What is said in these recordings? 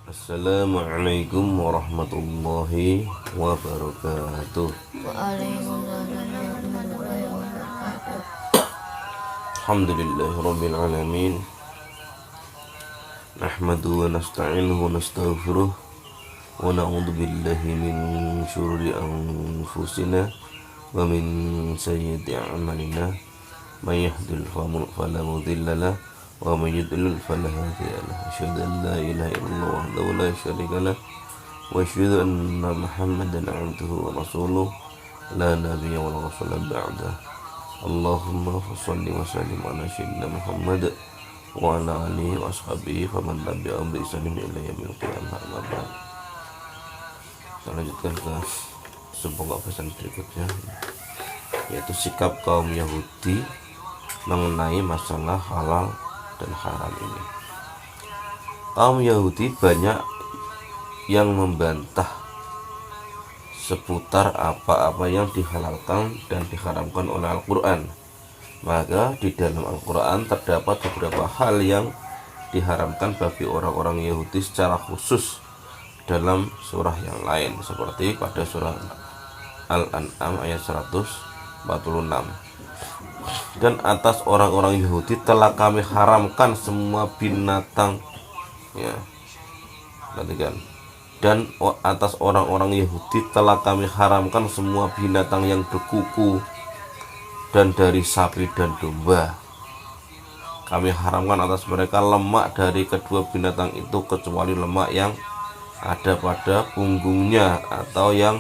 Assalamualaikum warahmatullahi wabarakatuh. Waalaikumsalam warahmatullahi wabarakatuh. Alhamdulillahirabbil alamin. Nahmaduhu wa nasta'inuhu wa nastaghfiruh wa na'udzu billahi min syururi anfusina wa min sayyiati a'malina. May yahdihillahu fala mudilla lahu wa may yudlil fala hadiya lahu. Asyhadu an la ilaha illallah wahdahu la syarika lahu wa asyhadu anna Muhammadan 'abduhu wa rasuluh la nabiyya wa la rasula ba'da. Allahumma shalli wa sallim ala sayyidina Muhammad wa ala alihi wa ashabihi faman tabi'ahum bi ihsanin ila yaumil qiyamah. Kita lanjutkan ke sebuah pesan berikutnya, yaitu sikap kaum Yahudi mengenai masalah halal dan haram ini. Kaum Yahudi banyak yang membantah seputar apa-apa yang dihalalkan dan diharamkan oleh Al-Quran. Maka di dalam Al-Quran terdapat beberapa hal yang diharamkan bagi orang-orang Yahudi secara khusus dalam surah yang lain, seperti pada surah Al-An'am ayat 146. Dan atas orang-orang Yahudi telah kami haramkan semua binatang, ya, perhatikan. Dan atas orang-orang Yahudi telah kami haramkan semua binatang yang berkuku dan dari sapi dan domba. Kami haramkan atas mereka lemak dari kedua binatang itu kecuali lemak yang ada pada punggungnya atau yang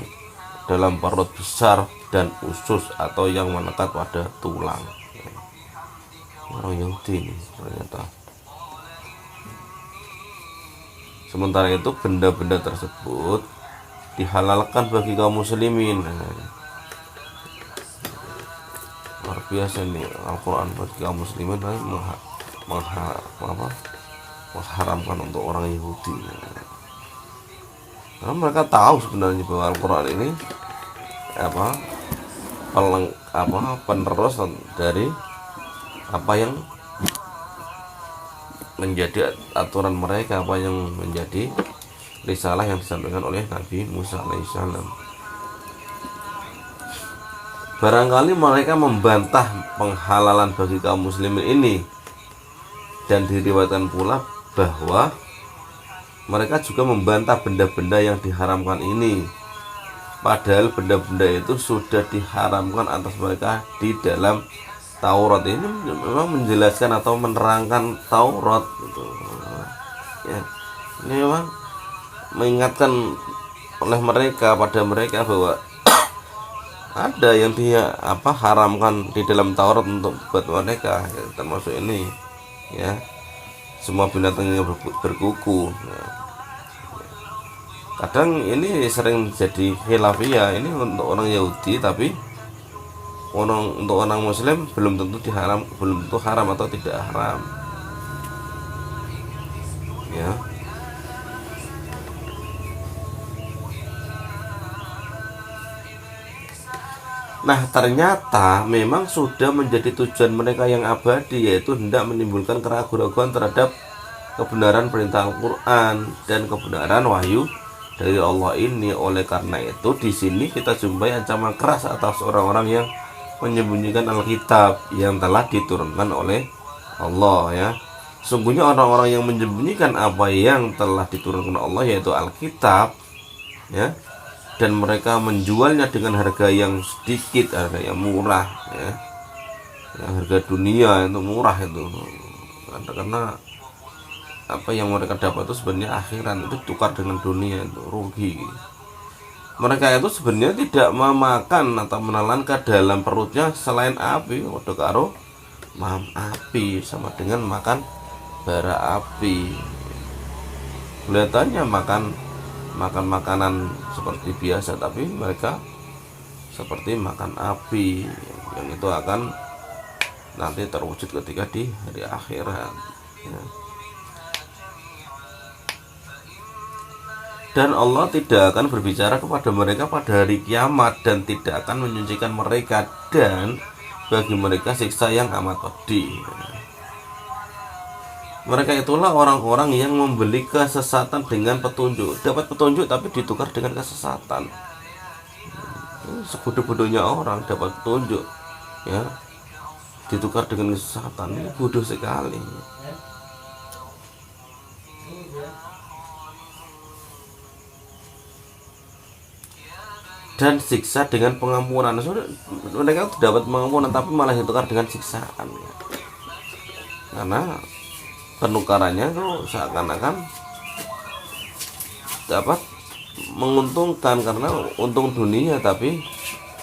dalam perut besar dan usus atau yang melekat pada tulang. Orang Yahudi ini ternyata. Sementara itu benda-benda tersebut dihalalkan bagi kaum muslimin. Luar biasa nih Al-Quran bagi kaum muslimin, tapi mengharamkan untuk orang Yahudi. Karena mereka tahu sebenarnya bahwa Al-Quran ini penerus dari apa yang menjadi aturan mereka, apa yang menjadi risalah yang disampaikan oleh Nabi Musa alaihissalam. Barangkali mereka membantah penghalalan bagi kaum muslimin ini, dan diriwayatkan pula bahwa mereka juga membantah benda-benda yang diharamkan ini, padahal benda-benda itu sudah diharamkan atas mereka di dalam Taurat. Ini memang menjelaskan atau menerangkan Taurat gitu. Ya, ini memang mengingatkan oleh mereka pada mereka bahwa ada yang dia haramkan di dalam Taurat untuk buat mereka, ya, termasuk ini, ya, semua binatang yang berkuku. Ya. Kadang ini sering jadi khilafiyah, ini untuk orang Yahudi, tapi untuk orang Muslim belum tentu haram atau tidak haram, ya. Nah, ternyata memang sudah menjadi tujuan mereka yang abadi, yaitu hendak menimbulkan keraguan-keraguan terhadap kebenaran perintah Al-Quran dan kebenaran wahyu dari Allah ini. Oleh karena itu, di sini kita jumpai ancaman keras atas orang-orang yang menyembunyikan Alkitab yang telah diturunkan oleh Allah, ya. Sungguhnya orang-orang yang menyembunyikan apa yang telah diturunkan Allah, yaitu Alkitab, ya, dan mereka menjualnya dengan harga yang sedikit, harga yang murah, ya. Yang harga dunia itu murah itu, karena apa yang mereka dapat itu sebenarnya akhirat, itu tukar dengan dunia, itu rugi. Mereka itu sebenarnya tidak memakan atau menelan ke dalam perutnya selain api. Waduh karo mam api, sama dengan makan bara api. Kelihatannya makan makanan seperti biasa, tapi mereka seperti makan api, yang itu akan nanti terwujud ketika di hari akhirat, ya. Dan Allah tidak akan berbicara kepada mereka pada hari kiamat dan tidak akan menyucikan mereka, dan bagi mereka siksa yang amat pedih. Mereka itulah orang-orang yang membeli kesesatan dengan petunjuk. Dapat petunjuk tapi ditukar dengan kesesatan. Sebodoh-bodohnya orang dapat petunjuk, ya, ditukar dengan kesesatan. Ini bodoh sekali. Dan siksa dengan pengampunan. Mereka dapat pengampunan tapi malah ditukar dengan siksaan, ya. Karena penukarannya itu seakan-akan dapat menguntungkan karena untung dunia tapi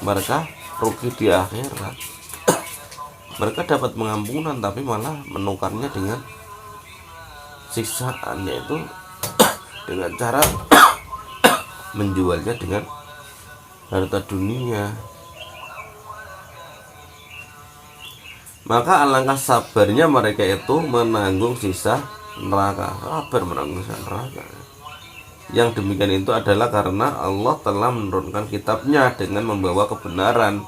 mereka rugi di akhirat. Mereka dapat pengampunan tapi malah menukarnya dengan siksaan, yaitu dengan cara menjualnya dengan harta dunia. Maka alangkah sabarnya mereka itu menanggung sisa neraka. Sabar menanggung sisa neraka. Yang demikian itu adalah karena Allah telah menurunkan kitabnya dengan membawa kebenaran.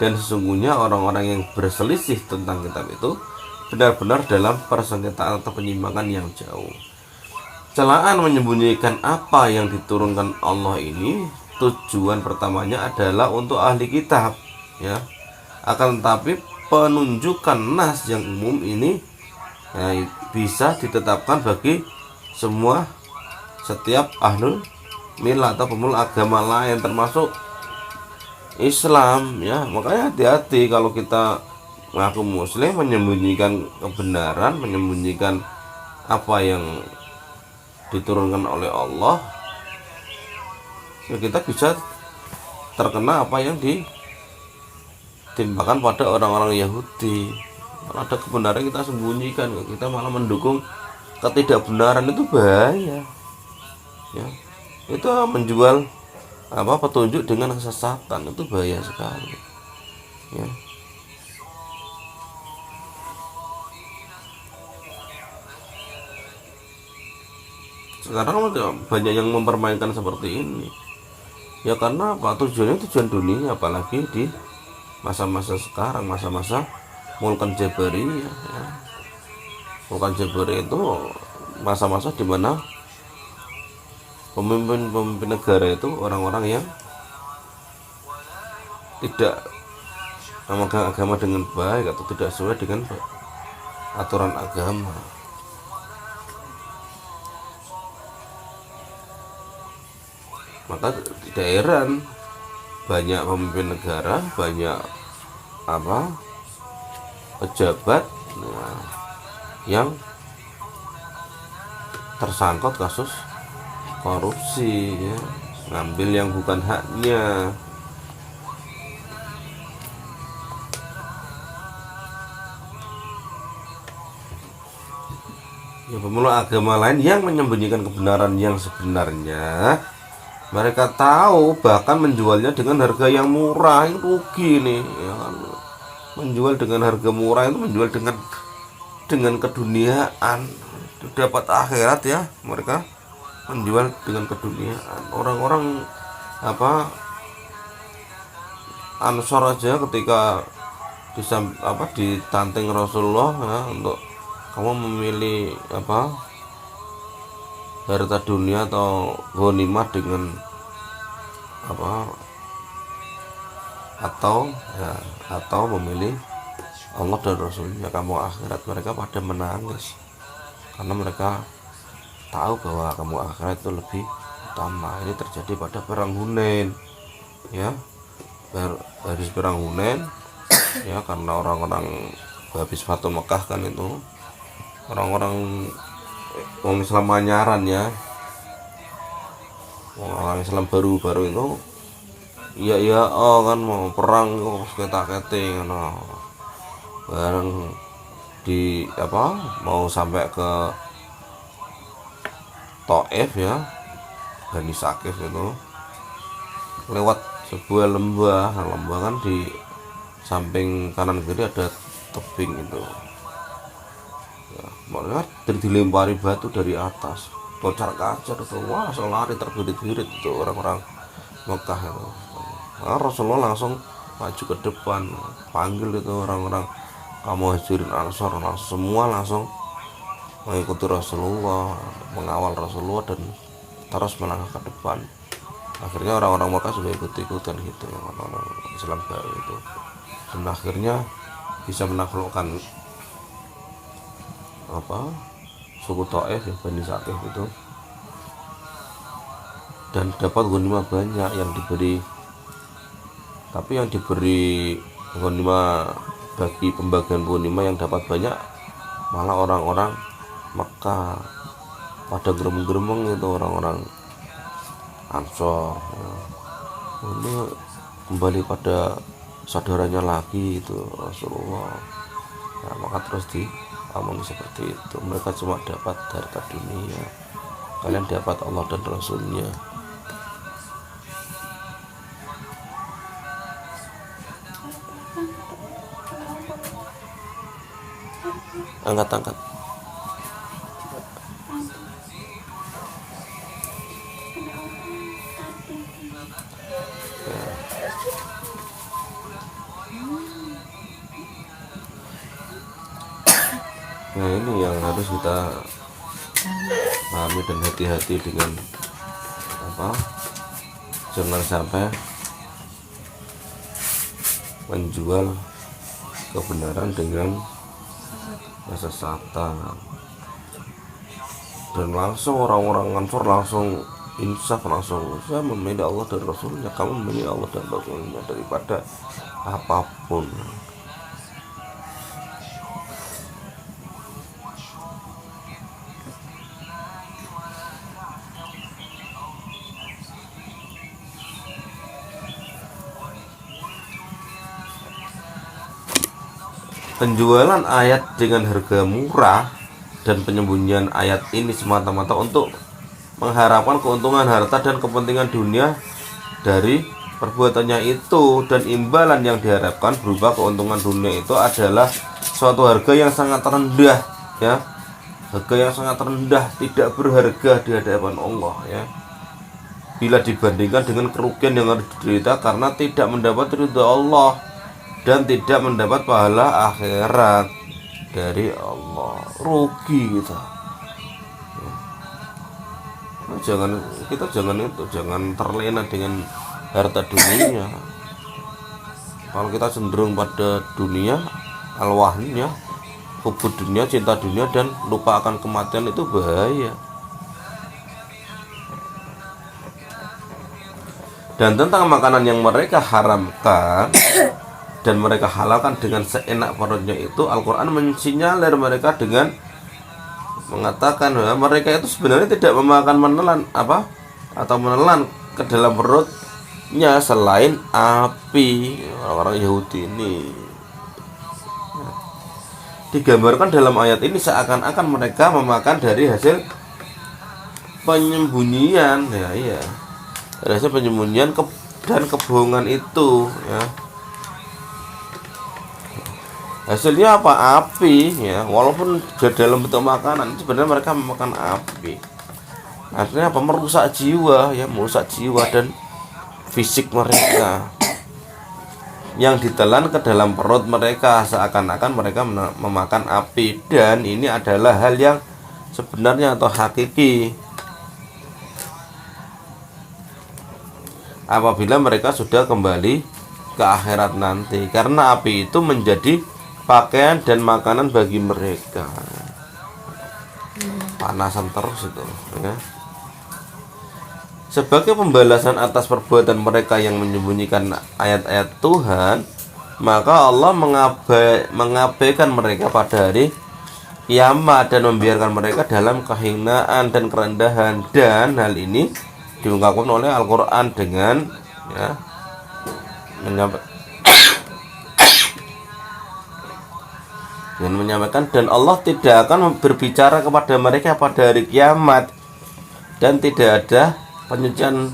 Dan sesungguhnya orang-orang yang berselisih tentang kitab itu benar-benar dalam persengketaan atau penyimpangan yang jauh. Celaan menyembunyikan apa yang diturunkan Allah ini, tujuan pertamanya adalah untuk ahli kitab, ya. Akan tetapi penunjukan nas yang umum ini, ya, bisa ditetapkan bagi semua setiap ahlul milah atau pemeluk agama lain termasuk Islam, ya. Makanya hati-hati kalau kita mengaku muslim menyembunyikan kebenaran, menyembunyikan apa yang diturunkan oleh Allah, ya kita bisa terkena apa yang ditimpakan pada orang-orang Yahudi. Kalau ada kebenaran kita sembunyikan, kita malah mendukung ketidakbenaran, itu bahaya, ya. Itu menjual petunjuk dengan kesesatan, itu bahaya sekali, ya. Sekarang banyak yang mempermainkan seperti ini, ya, karena apa? Tujuannya tujuan dunia, apalagi di masa-masa sekarang, masa-masa Mulkan Jabariyah, ya. Mulkan Jabariyah itu masa-masa dimana pemimpin negara itu orang-orang yang tidak memegang agama dengan baik atau tidak sesuai dengan aturan agama. Maka tidak heran banyak pemimpin negara, banyak pejabat, nah, yang tersangkut kasus korupsi, ya, ngambil yang bukan haknya. Ya, pemeluk agama lain yang menyembunyikan kebenaran yang sebenarnya, mereka tahu bahkan menjualnya dengan harga yang murah, yang rugi nih, ya kan? Menjual dengan harga murah itu menjual dengan keduniaan, dapat akhirat, ya. Mereka menjual dengan keduniaan. Orang-orang Ansor aja ketika ditantang Rasulullah, ya, untuk kamu memilih harta dunia atau ghanimah dengan atau memilih Allah dan Rasulnya, kamu akhirat. Mereka pada menangis karena mereka tahu bahwa kamu akhirat itu lebih utama. Ini terjadi pada perang Hunain, ya, habis perang Hunain, ya, karena orang-orang habis Fatu Mekah kan itu orang-orang Islam manyaran, ya, orang Islam baru-baru itu, iya kan mau perang ketak-keting, bareng di mau sampai ke Taif, ya, Bani Sakif itu lewat sebuah lembah kan di samping kanan kiri ada tebing itu, ya, mereka dilempari batu dari atas, kocar kacir itu, wah, lari terbirit-birit itu orang-orang Mekah itu. Nah, Rasulullah langsung maju ke depan, panggil itu orang-orang Muhajirin Ansor, semua langsung mengikuti Rasulullah, mengawal Rasulullah dan terus melangkah ke depan. Akhirnya orang-orang Mekah juga ikut-ikutan gitu, orang-orang Islam baru itu, dan akhirnya bisa menaklukkan suku Taif ya, Bani Saqif itu, dan dapat ghanimah banyak yang diberi. Tapi yang diberi ghanimah, bagi pembagian ghanimah yang dapat banyak malah orang-orang Mekah, pada geremeng-geremeng itu orang-orang Ansor ya. Ini kembali pada saudaranya lagi itu Rasulullah ya, maka terus diomong seperti itu. Mereka cuma dapat harta dunia, kalian dapat Allah dan Rasulnya. Angkat. Nah ini yang harus kita pahami dan hati-hati dengan jangan sampai menjual kebenaran dengan kesesatan. Dan langsung orang-orang Ansor langsung insaf, langsung saya memilih Allah dan Rasulnya, kamu memilih Allah dan Rasulnya daripada apapun. Penjualan ayat dengan harga murah dan penyembunyian ayat ini semata-mata untuk mengharapkan keuntungan harta dan kepentingan dunia dari perbuatannya itu, dan imbalan yang diharapkan berupa keuntungan dunia itu adalah suatu harga yang sangat rendah ya, harga yang sangat rendah, tidak berharga di hadapan Allah ya, bila dibandingkan dengan kerugian yang harus diderita karena tidak mendapat ridha Allah dan tidak mendapat pahala akhirat dari Allah. Rugi kita. Jangan terlena dengan harta dunia. Kalau kita cenderung pada dunia, alwahnya, hubud dunia, cinta dunia, dan lupa akan kematian, itu bahaya. Dan tentang makanan yang mereka haramkan dan mereka halalkan dengan seenak perutnya itu, Al-Quran mensinyalir mereka dengan mengatakan bahwa mereka itu sebenarnya tidak memakan menelan ke dalam perutnya selain api. Orang-orang Yahudi ini digambarkan dalam ayat ini seakan-akan mereka memakan dari hasil penyembunyian ya, dari hasil penyembunyian dan kebohongan itu ya. Hasilnya apa? Api ya, walaupun dalam bentuk makanan, sebenarnya mereka memakan api. Artinya apa? Merusak jiwa ya, merusak jiwa dan fisik mereka yang ditelan ke dalam perut mereka, seakan-akan mereka memakan api. Dan ini adalah hal yang sebenarnya atau hakiki apabila mereka sudah kembali ke akhirat nanti, karena api itu menjadi pakaian dan makanan bagi mereka. Panasan terus itu ya. Sebagai pembalasan atas perbuatan mereka yang menyembunyikan ayat-ayat Tuhan, maka Allah mengabaikan mereka pada hari kiamat dan membiarkan mereka dalam kehinaan dan kerendahan. Dan hal ini diungkapkan oleh Al-Quran dengan ya, menyampaikan, dan Allah tidak akan berbicara kepada mereka pada hari kiamat, dan tidak ada penyucian,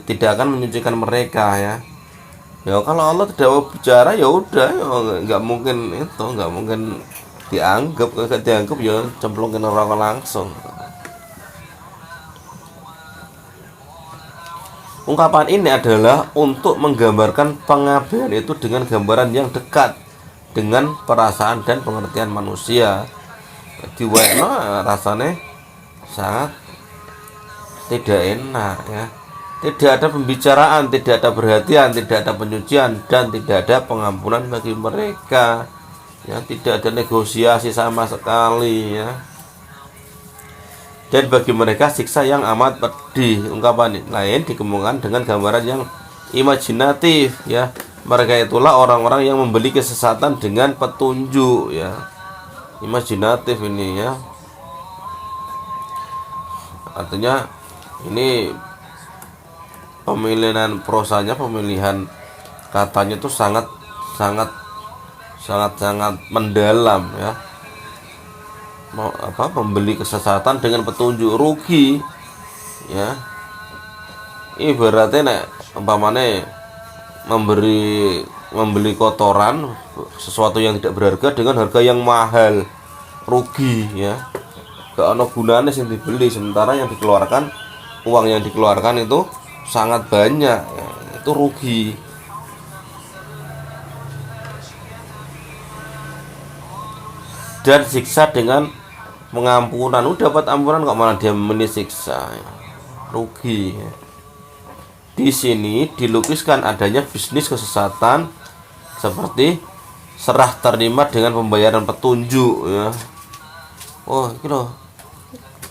tidak akan menyucikan mereka ya. Ya kalau Allah tidak mau bicara ya udah, ya nggak mungkin dianggap ya cemplungin neraka langsung. Ungkapan ini adalah untuk menggambarkan pengabaian itu dengan gambaran yang dekat dengan perasaan dan pengertian manusia, diwekno rasane sangat tidak enak ya. Tidak ada pembicaraan, tidak ada perhatian, tidak ada penyucian, dan tidak ada pengampunan bagi mereka ya. Tidak ada negosiasi sama sekali ya. Dan bagi mereka siksa yang amat pedih. Ungkapan lain dikembangkan dengan gambaran yang imajinatif ya. Mereka itulah orang-orang yang membeli kesesatan dengan petunjuk ya. Imajinatif ini ya. Artinya ini pemilihan prosanya, pemilihan katanya itu sangat mendalam ya. Membeli kesesatan dengan petunjuk, rugi ya. Ibaratnya nek umpamane membeli kotoran, sesuatu yang tidak berharga dengan harga yang mahal, rugi ya. Gak ada gunanya yang dibeli, sementara yang dikeluarkan, uang yang dikeluarkan itu sangat banyak ya, itu rugi. Dan siksa dengan pengampunan, udah dapat ampunan kok malah dia meniksa ya. Rugi ya. Di sini dilukiskan adanya bisnis kesesatan seperti serah terima dengan pembayaran petunjuk ya. Oh itu loh.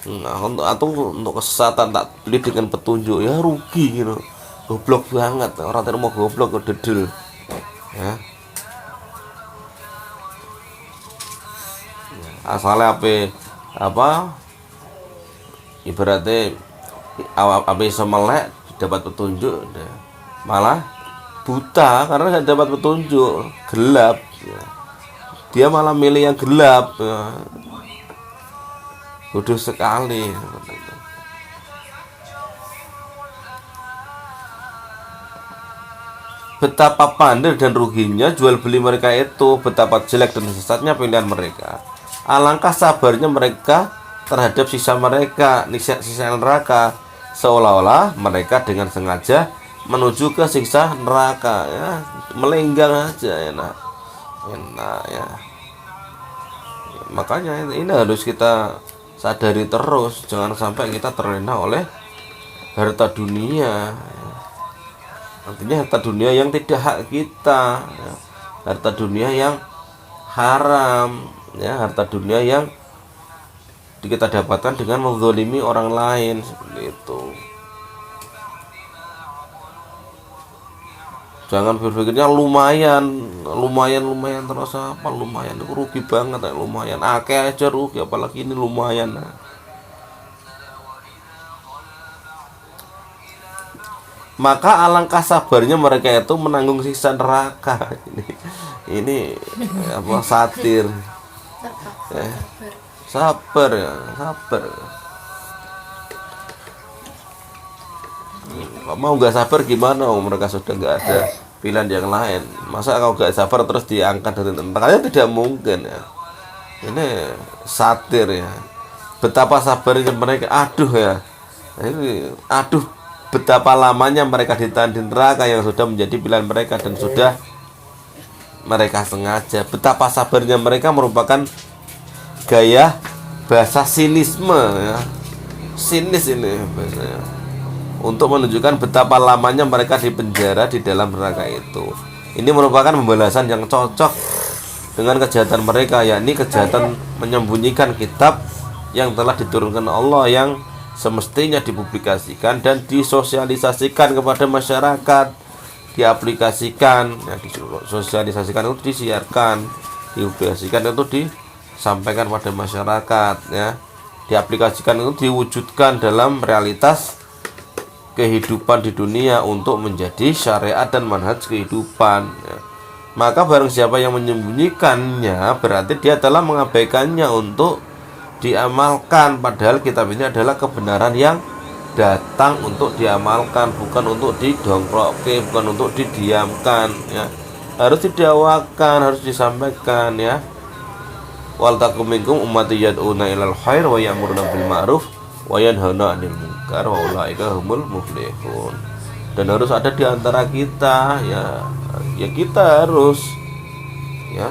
Nah, untuk kesesatan tak beli dengan petunjuk ya, rugi gitu. Goblok banget, orang terima goblok ke dedel ya. Asalnya apa ibaratnya apa iso melek dapat petunjuk malah buta karena tidak dapat petunjuk, gelap ya. Dia malah milih yang gelap ya. Bodoh sekali. Betapa pandai dan ruginya jual beli mereka itu, betapa jelek dan sesatnya pilihan mereka. Alangkah sabarnya mereka terhadap sisa mereka, sisa neraka, seolah-olah mereka dengan sengaja menuju ke siksa neraka ya, melenggang aja enak ya. Makanya ini harus kita sadari terus, jangan sampai kita terlena oleh harta dunia ya. Artinya harta dunia yang tidak hak kita ya. Harta dunia yang haram ya, harta dunia yang kita dapatkan dengan menzalimi orang lain seperti itu. Jangan berpikirnya lumayan terus apa lumayan itu rugi banget ya, lumayan akeh aja rugi apalagi ini lumayan. Maka alangkah sabarnya mereka itu menanggung siksa neraka. Ini apa satir. Sabar ya, sabar. Mau nggak sabar gimana? Mereka sudah nggak ada pilihan yang lain. Masa kau nggak sabar terus diangkat dari tempatnya? Tidak mungkin ya. Ini satir ya. Betapa sabarnya mereka. Aduh ya. Ini aduh betapa lamanya mereka ditahan di neraka yang sudah menjadi pilihan mereka dan sudah mereka sengaja. Betapa sabarnya mereka merupakan gaya bahasa sinisme ya. Sinis ini bahasanya, untuk menunjukkan betapa lamanya mereka di penjara di dalam neraka itu. Ini merupakan pembalasan yang cocok dengan kejahatan mereka, yakni kejahatan menyembunyikan kitab yang telah diturunkan Allah, yang semestinya dipublikasikan dan disosialisasikan kepada masyarakat, diaplikasikan ya, disosialisasikan itu disiarkan, dipublikasikan itu disampaikan pada masyarakat ya, diaplikasikan itu diwujudkan dalam realitas kehidupan di dunia untuk menjadi syariat dan manhaj kehidupan ya. Maka barang siapa yang menyembunyikannya berarti dia telah mengabaikannya untuk diamalkan, padahal kitab ini adalah kebenaran yang datang untuk diamalkan, bukan untuk didongkrokke, bukan untuk didiamkan ya. Harus didakwakan, harus disampaikan ya. Wal takum minkum ummati yad'una ilal khair wa ya'muruna bil ma'ruf wa yanhauna 'anil munkar wa ulaika humul muflihun. Dan harus ada di antara kita ya kita harus ya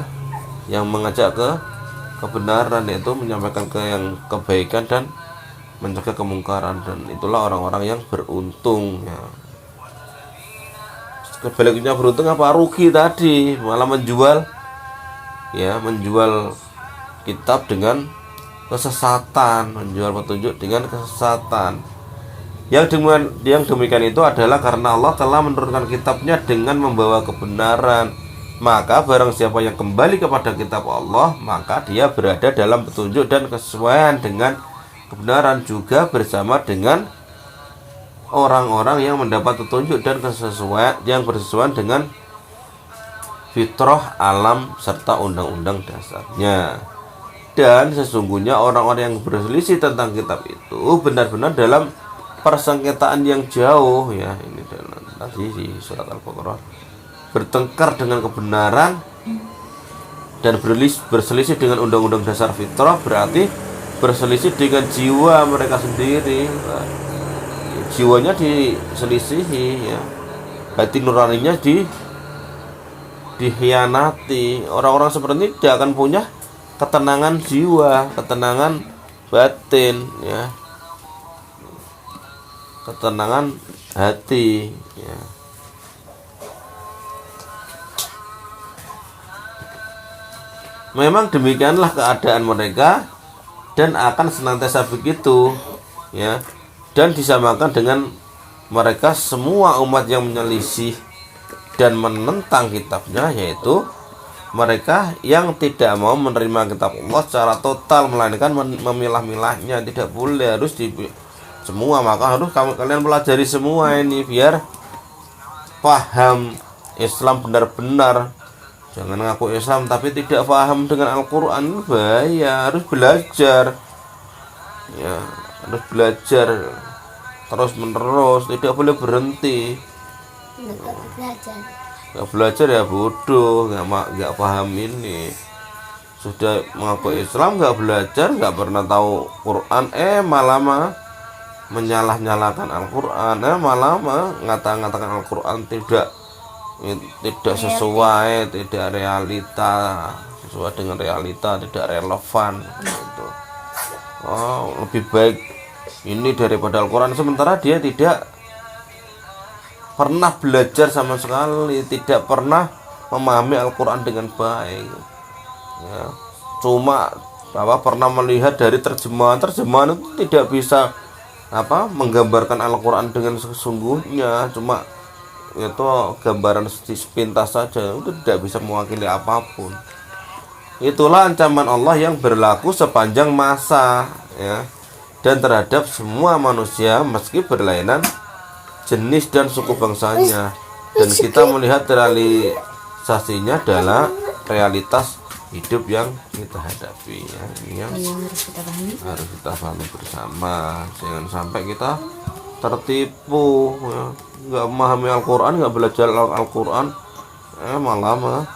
yang mengajak ke kebenaran, yaitu menyampaikan yang kebaikan dan mencegah kemungkaran, dan itulah orang-orang yang beruntung ya. Kebaliknya beruntung apa? Rugi tadi, malah menjual kitab dengan kesesatan, menjual petunjuk dengan kesesatan. Yang demikian itu adalah karena Allah telah menurunkan kitabnya dengan membawa kebenaran. Maka barang siapa yang kembali kepada kitab Allah, maka dia berada dalam petunjuk dan kesesuaian dengan kebenaran, juga bersama dengan orang-orang yang mendapat petunjuk dan kesesuaian yang bersesuaian dengan fitrah alam serta undang-undang dasarnya. Dan sesungguhnya orang-orang yang berselisih tentang kitab itu benar-benar dalam persengketaan yang jauh ya. Ini dalam tadi di surat Al-Baqarah, bertengkar dengan kebenaran dan berselisih dengan undang-undang dasar fitrah, berarti berselisih dengan jiwa mereka sendiri. Jiwanya diselisihi ya, hati nuraninya dikhianati. Orang-orang seperti ini tidak akan punya ketenangan jiwa, ketenangan batin ya, ketenangan hati ya. Memang demikianlah keadaan mereka dan akan senantiasa begitu ya, dan disamakan dengan mereka semua umat yang menyelisih dan menentang kitabnya, yaitu mereka yang tidak mau menerima kitab Allah secara total, melainkan memilah-milahnya. Tidak boleh, harus semua. Maka harus kalian pelajari semua ini biar paham Islam benar-benar. Jangan ngaku Islam tapi tidak paham dengan Al-Quran, bahaya. Harus belajar ya, harus belajar terus menerus, tidak boleh berhenti. Nggak belajar ya bodoh, nggak paham ini. Sudah mengaku Islam nggak belajar, nggak pernah tahu Quran, malah menyalah-nyalakan Al-Quran, malah mengatakan Al-Quran tidak sesuai, tidak realita, sesuai dengan realita, tidak relevan gitu. Lebih baik ini daripada Al-Quran, sementara dia tidak pernah belajar sama sekali, tidak pernah memahami Al-Quran dengan baik ya. Cuma pernah melihat dari terjemahan itu tidak bisa menggambarkan Al-Quran dengan sesungguhnya, cuma itu gambaran sepintas saja, itu tidak bisa mewakili apapun. Itulah ancaman Allah yang berlaku sepanjang masa ya, dan terhadap semua manusia meski berlainan jenis dan suku bangsanya. Dan kita melihat realisasinya adalah realitas hidup yang kita hadapi ya. Ini yang harus kita pahami bersama. Jangan sampai kita tertipu ya. Nggak memahami Al-Quran, nggak belajar Al-Quran, malah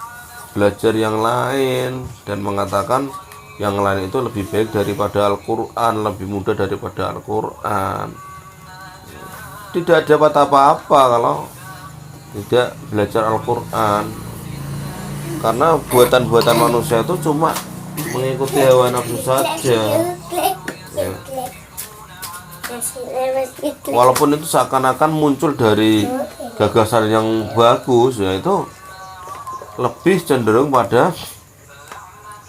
belajar yang lain dan mengatakan yang lain itu lebih baik daripada Al-Quran, lebih mudah daripada Al-Quran. Tidak dapat apa-apa kalau tidak belajar Al-Quran, karena buatan-buatan manusia itu cuma mengikuti hawa nafsu saja ya. Walaupun itu seakan-akan muncul dari gagasan yang bagus ya, itu lebih cenderung pada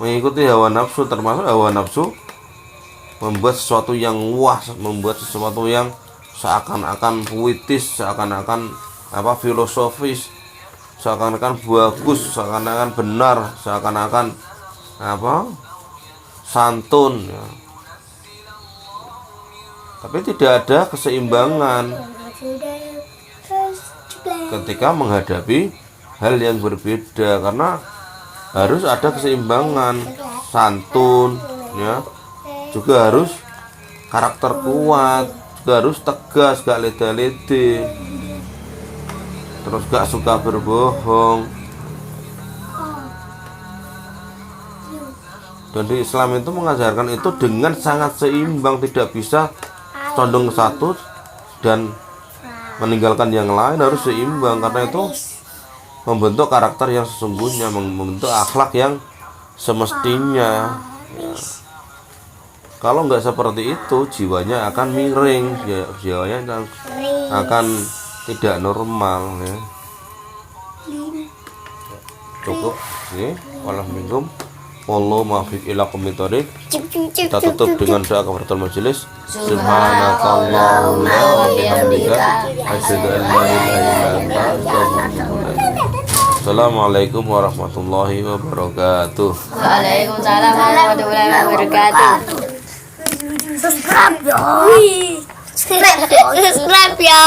mengikuti hawa nafsu, termasuk hawa nafsu membuat sesuatu yang wah, membuat sesuatu yang seakan-akan puitis, seakan-akan filosofis, seakan-akan bagus, seakan-akan benar, seakan-akan santun ya. Tapi tidak ada keseimbangan ketika menghadapi hal yang berbeda, karena harus ada keseimbangan, santun ya, juga harus karakter kuat, juga harus tegas, gak lede-lede, terus gak suka berbohong. Dan di Islam itu mengajarkan itu dengan sangat seimbang, tidak bisa condong ke satu dan meninggalkan yang lain, harus seimbang, karena itu membentuk karakter yang sesungguhnya, membentuk akhlak yang semestinya Kalau nggak seperti itu, jiwanya akan miring, jiwanya akan tidak normal ya. Cukup sih, walhamdulillah. Wallahu muwaffiq ila aqwamit thoriq. Kita tutup dengan doa kafaratul majelis. Subhanakallahumma wa bihamdika asyhadu an la ilaha illa anta astaghfiruka wa atubu ilaik. Assalamualaikum warahmatullahi wabarakatuh. Waalaikumsalam warahmatullahi wabarakatuh. Subscribe ya. Subscribe ya.